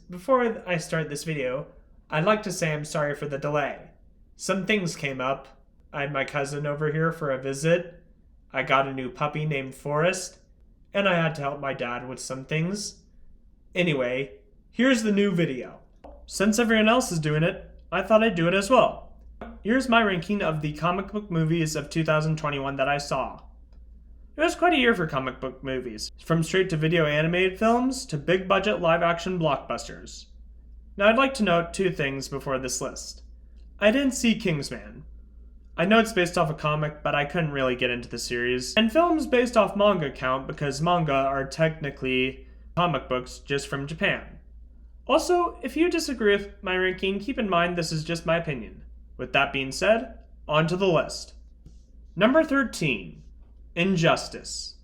before I start this video, I'd like to say I'm sorry for the delay. Some things came up. I had my cousin over here for a visit. I got a new puppy named Forrest, and I had to help my dad with some things. Anyway, here's the new video. Since everyone else is doing it, I thought I'd do it as well. Here's my ranking of the comic book movies of 2021 that I saw. It was quite a year for comic book movies, from straight-to-video animated films to big-budget live-action blockbusters. Now I'd like to note two things before this list. I didn't see Kingsman. I know it's based off a comic, but I couldn't really get into the series. And films based off manga count because manga are technically comic books just from Japan. Also, if you disagree with my ranking, keep in mind this is just my opinion. With that being said, on to the list. Number 13. Injustice.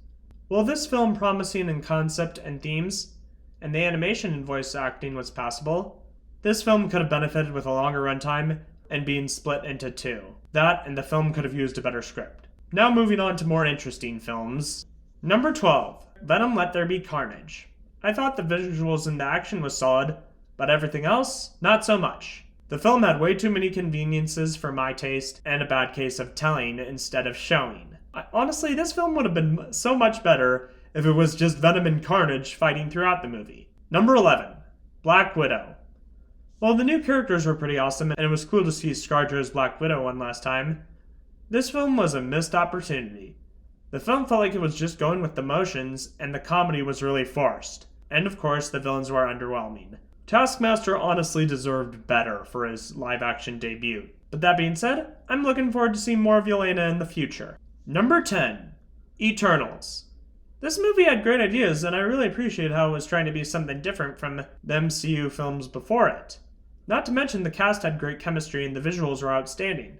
While this film, promising in concept and themes, and the animation and voice acting was passable, this film could have benefited with a longer runtime and being split into two. That and the film could have used a better script. Now moving on to more interesting films. Number 12. Venom Let There Be Carnage. I thought the visuals and the action was solid, but everything else, not so much. The film had way too many conveniences for my taste and a bad case of telling instead of showing. Honestly, this film would have been so much better if it was just Venom and Carnage fighting throughout the movie. Number 11. Black Widow. While the new characters were pretty awesome and it was cool to see ScarJo as Black Widow one last time, this film was a missed opportunity. The film felt like it was just going with the motions and the comedy was really forced. And of course, the villains were underwhelming. Taskmaster honestly deserved better for his live-action debut. But that being said, I'm looking forward to seeing more of Yelena in the future. Number 10. Eternals. This movie had great ideas, and I really appreciate how it was trying to be something different from the MCU films before it. Not to mention the cast had great chemistry and the visuals were outstanding.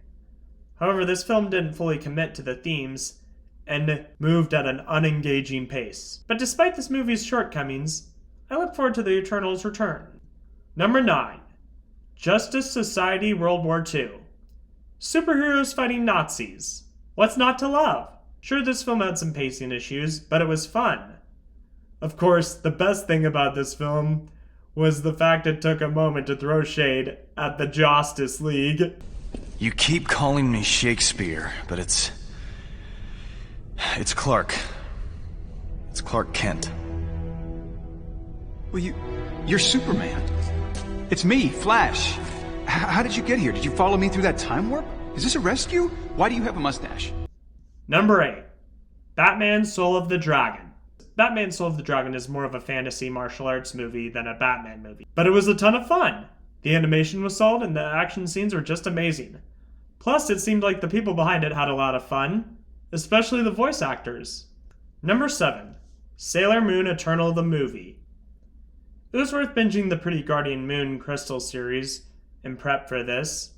However, this film didn't fully commit to the themes and moved at an unengaging pace. But despite this movie's shortcomings, I look forward to the Eternals' return. Number 9. Justice Society World War II. Superheroes fighting Nazis. What's not to love? Sure, this film had some pacing issues, but it was fun. Of course, the best thing about this film was the fact it took a moment to throw shade at the Justice League. You keep calling me Shakespeare, but it's Clark. It's Clark Kent. Well, you're Superman. It's me, Flash. How did you get here? Did you follow me through that time warp? Is this a rescue? Why do you have a mustache? Number 8. Batman Soul of the Dragon. Batman Soul of the Dragon is more of a fantasy martial arts movie than a Batman movie. But it was a ton of fun. The animation was solid and the action scenes were just amazing. Plus, it seemed like the people behind it had a lot of fun, especially the voice actors. Number 7. Sailor Moon Eternal the Movie. It was worth binging the Pretty Guardian Moon Crystal series in prep for this.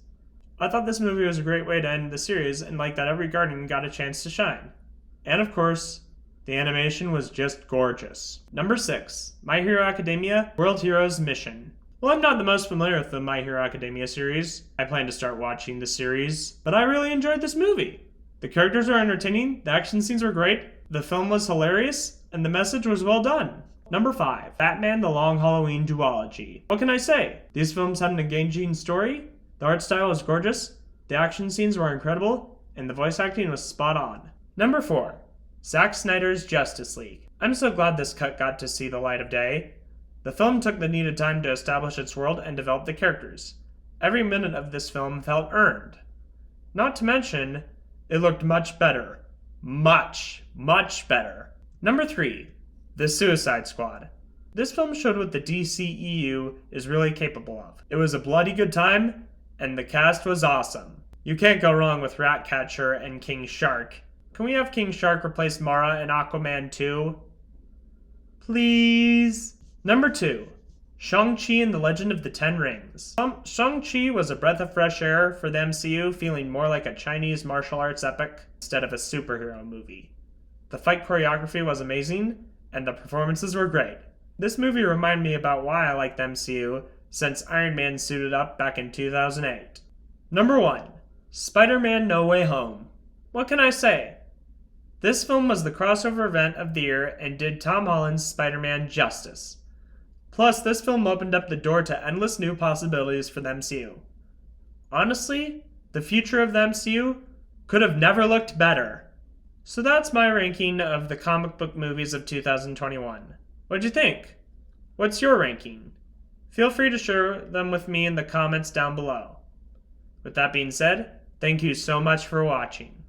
I thought this movie was a great way to end the series and like that every guardian got a chance to shine. And of course, the animation was just gorgeous. Number 6. My Hero Academia World Heroes Mission. Well, I'm not the most familiar with the My Hero Academia series. I plan to start watching the series, but I really enjoyed this movie. The characters were entertaining, the action scenes were great, the film was hilarious, and the message was well done. Number 5. Batman The Long Halloween Duology. What can I say? These films had an engaging story, the art style was gorgeous, the action scenes were incredible, and the voice acting was spot on. Number 4. Zack Snyder's Justice League. I'm so glad this cut got to see the light of day. The film took the needed time to establish its world and develop the characters. Every minute of this film felt earned. Not to mention, it looked much better. Much better. Number 3. The Suicide Squad. This film showed what the DCEU is really capable of. It was a bloody good time, and the cast was awesome. You can't go wrong with Ratcatcher and King Shark. Can we have King Shark replace Mara in Aquaman 2? Please? Number 2. Shang-Chi and the Legend of the Ten Rings. Shang-Chi was a breath of fresh air for the MCU, feeling more like a Chinese martial arts epic instead of a superhero movie. The fight choreography was amazing, and the performances were great. This movie reminded me about why I like the MCU, since Iron Man suited up back in 2008. Number 1. Spiderman No Way Home. What can I say? This film was the crossover event of the year and did Tom Holland's Spider-Man justice. Plus, this film opened up the door to endless new possibilities for the MCU. Honestly, the future of the MCU could have never looked better. So that's my ranking of the comic book movies of 2021. What'd you think? What's your ranking? Feel free to share them with me in the comments down below. With that being said, thank you so much for watching.